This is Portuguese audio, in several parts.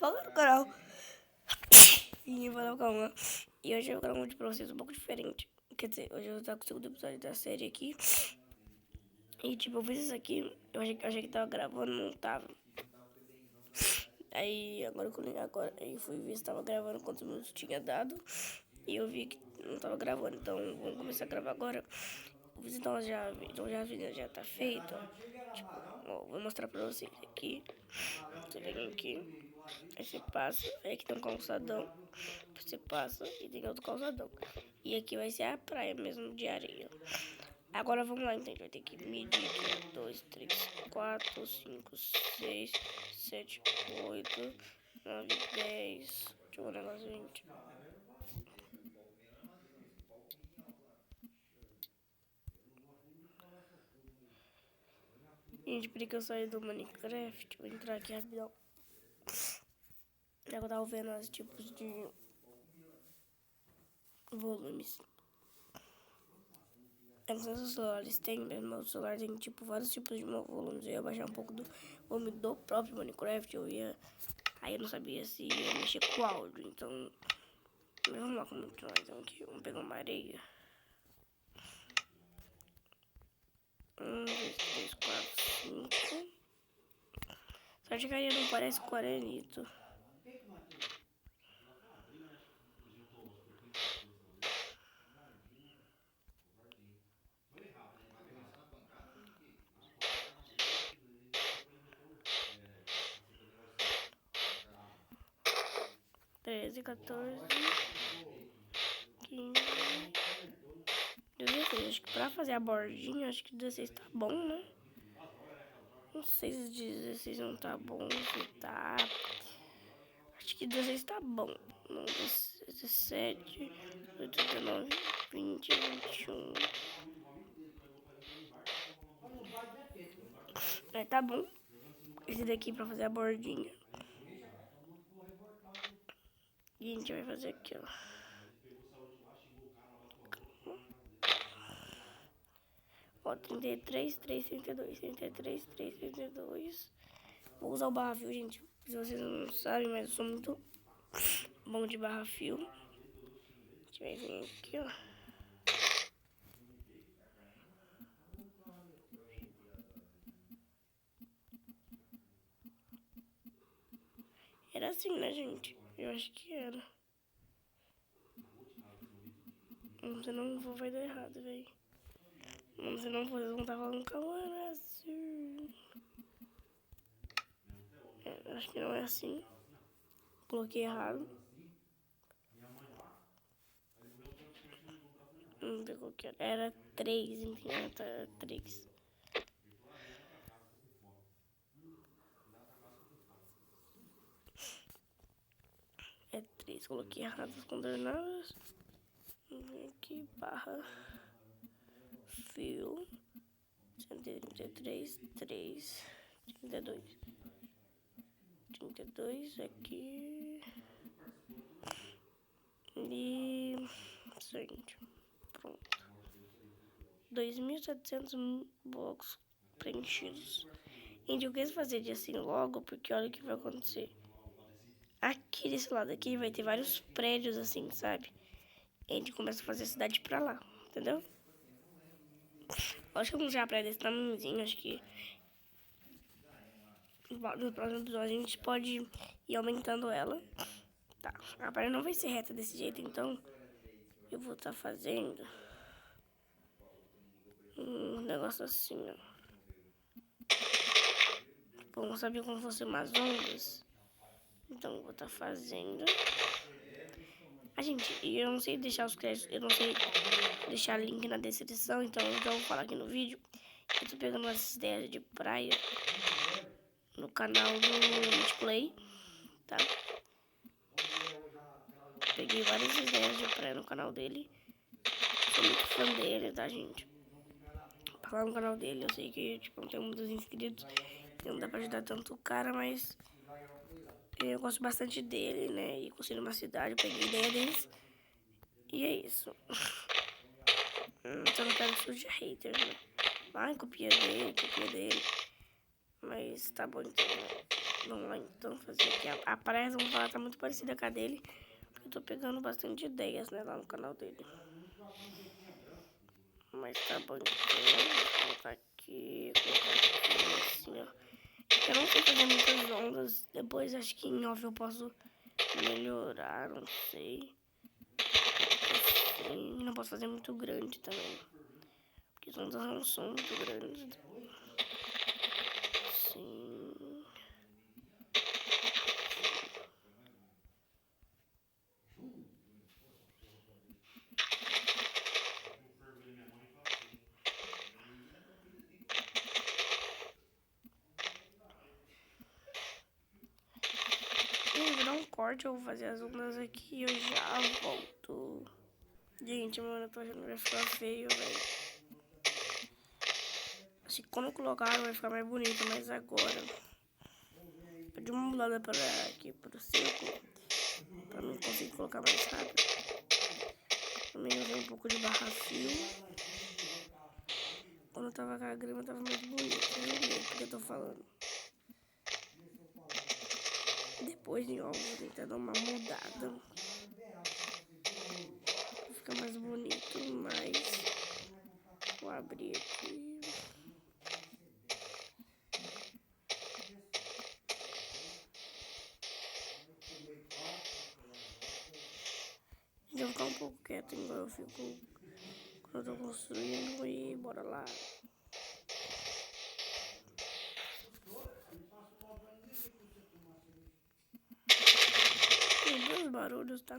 fofoca no canal. E valeu, calma. E hoje eu vou gravar um vídeo pra vocês um pouco diferente. Quer dizer, hoje eu vou estar com o segundo episódio da série aqui. E tipo, eu fiz isso aqui, eu achei que tava gravando, não tava. Aí aí fui ver se tava gravando quantos minutos tinha dado. E eu vi que não tava gravando, então vamos começar a gravar agora. Então já a vida já tá feita. Tipo, ó, vou mostrar pra vocês aqui. Você vem aqui, aí você passa, aí aqui tem um calçadão. Você passa e tem outro calçadão. E aqui vai ser a praia mesmo de areia. Agora vamos lá, então. A gente vai ter que medir aqui. 1, 2, 3, 4, 5, 6, 7, 8, 9, 10. Deixa eu ver o negócio, gente. Gente, peraí que eu saí do Minecraft. Vou entrar aqui rapidão. Eu tava vendo os tipos de volumes. Eu não sei se os celulares têm, mas meu celular tem tipo vários tipos de volumes. Eu ia baixar um pouco do volume do próprio Minecraft. Aí eu não sabia se ia mexer com o áudio. Então, vamos lá como que nós vamos aqui. Vamos pegar uma areia. 1, 2, 3, 4, 5. Só de carinha não parece com arenito. Treze, 14, 15, 16. Acho que pra fazer a bordinha, acho que 16 tá bom, né? Não sei se 16 não tá bom, se tá. Acho que 16 tá bom. Não, 17, 18, 19, 20, 21. É, tá bom. Esse daqui pra fazer a bordinha. E a gente vai fazer aqui, ó. Ó, 33, 3, 32, 33, 3, 32. Vou usar o barra fio, gente. Se vocês não sabem, mas eu sou muito bom de barra fio. A gente vai vir aqui, ó. Era assim, né, gente? Eu acho que era. Se não for, vai dar errado, velho. Se não for, vocês vão estar falando calma, era assim. Acho que não é assim. Coloquei errado. Não sei qual que era. Era 3, enfim, era 3. É 3, coloquei errado as coordenadas. Aqui, barra fio. 133, 3, 32. 32 aqui. E. Gente, pronto. 2.700 blocos preenchidos. Gente, eu quis fazer de assim logo, porque olha o que vai acontecer. Aqui desse lado aqui vai ter vários prédios assim, sabe? E a gente começa a fazer a cidade pra lá, entendeu? Acho que vamos já a praia desse tamanhozinho, acho que no próximo episódio a gente pode ir aumentando ela. Tá, a praia não vai ser reta desse jeito, então eu vou estar fazendo um negócio assim, ó. Vamos saber como fossem umas ondas. Então eu vou estar fazendo. Gente, eu não sei deixar os créditos, eu não sei deixar link na descrição, então eu já vou falar aqui no vídeo. Eu tô pegando umas ideias de praia no canal do Multiplay, tá? Peguei várias ideias de praia no canal dele. Sou muito fã dele, tá, gente? Pra lá no canal dele, eu sei que tipo, não tem muitos inscritos, não dá pra ajudar tanto o cara, mas eu gosto bastante dele, né? E construí uma cidade, eu peguei a ideia deles. E é isso. Só não quero que surja hater, né? Ai, copia dele. Mas tá bom então, né? Vamos lá então fazer aqui. A praia, vamos falar, tá muito parecida com a dele. Porque eu tô pegando bastante ideias, né, lá no canal dele. Mas tá bom, então. Vou colocar aqui, assim, ó. Eu não sei fazer muitas ondas. Depois acho que em off eu posso melhorar, não sei. Assim, não posso fazer muito grande também. Porque as ondas não são muito grandes. Assim. Eu vou dar um corte, eu vou fazer as ondas aqui e eu já volto. Gente, mano, eu tô achando que vai ficar feio, velho. Acho que quando colocar vai ficar mais bonito, mas agora. De uma mudada para aqui, pro círculo. Pra mim conseguir colocar mais rápido. Também usei um pouco de barra-fio. Quando eu tava com a grama tava mais bonito. Eu não sei porque eu tô falando. Depois de novo vou tentar dar uma mudada. Pra ficar mais bonito, mas vou abrir aqui. Eu vou ficar um pouco quieto igual eu fico quando eu tô construindo e bora lá. Tem dois barulhos, tá?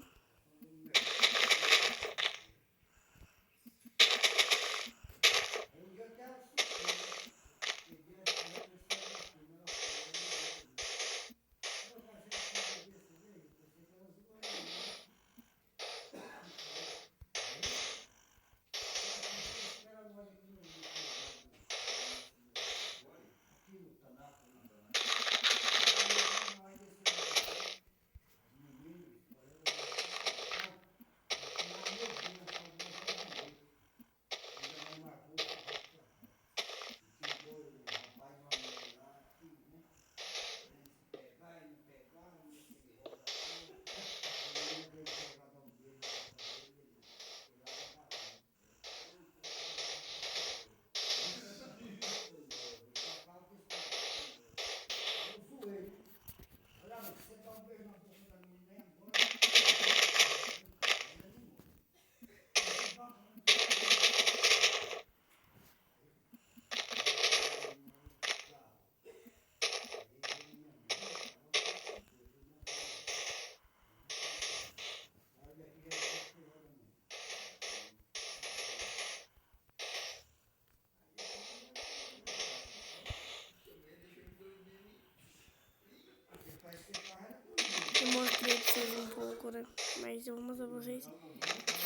Eu mostrei pra vocês um pouco, né? Mas eu vou mostrar pra vocês.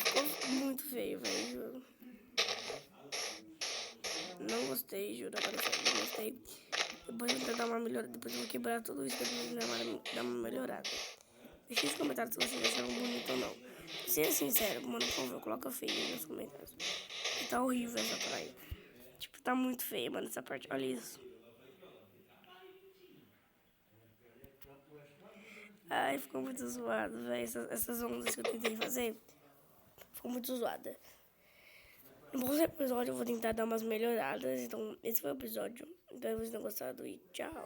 Ficou muito feio, velho, juro. Não gostei, juro. Agora eu não gostei. Depois eu vou tentar dar uma melhorada. Depois eu vou quebrar tudo isso. Depois eu vou dar uma melhorada. Deixa nos comentários se vocês acharam bonito ou não. Seja sincero, mano, por favor, coloca feio nos comentários. E tá horrível essa praia. Tipo, tá muito feia, mano, essa parte. Olha isso. Ai, ficou muito zoado, velho. Essas ondas que eu tentei fazer. Ficou muito zoada. No próximo episódio eu vou tentar dar umas melhoradas. Então, esse foi o episódio. Espero que vocês tenham gostado e tchau.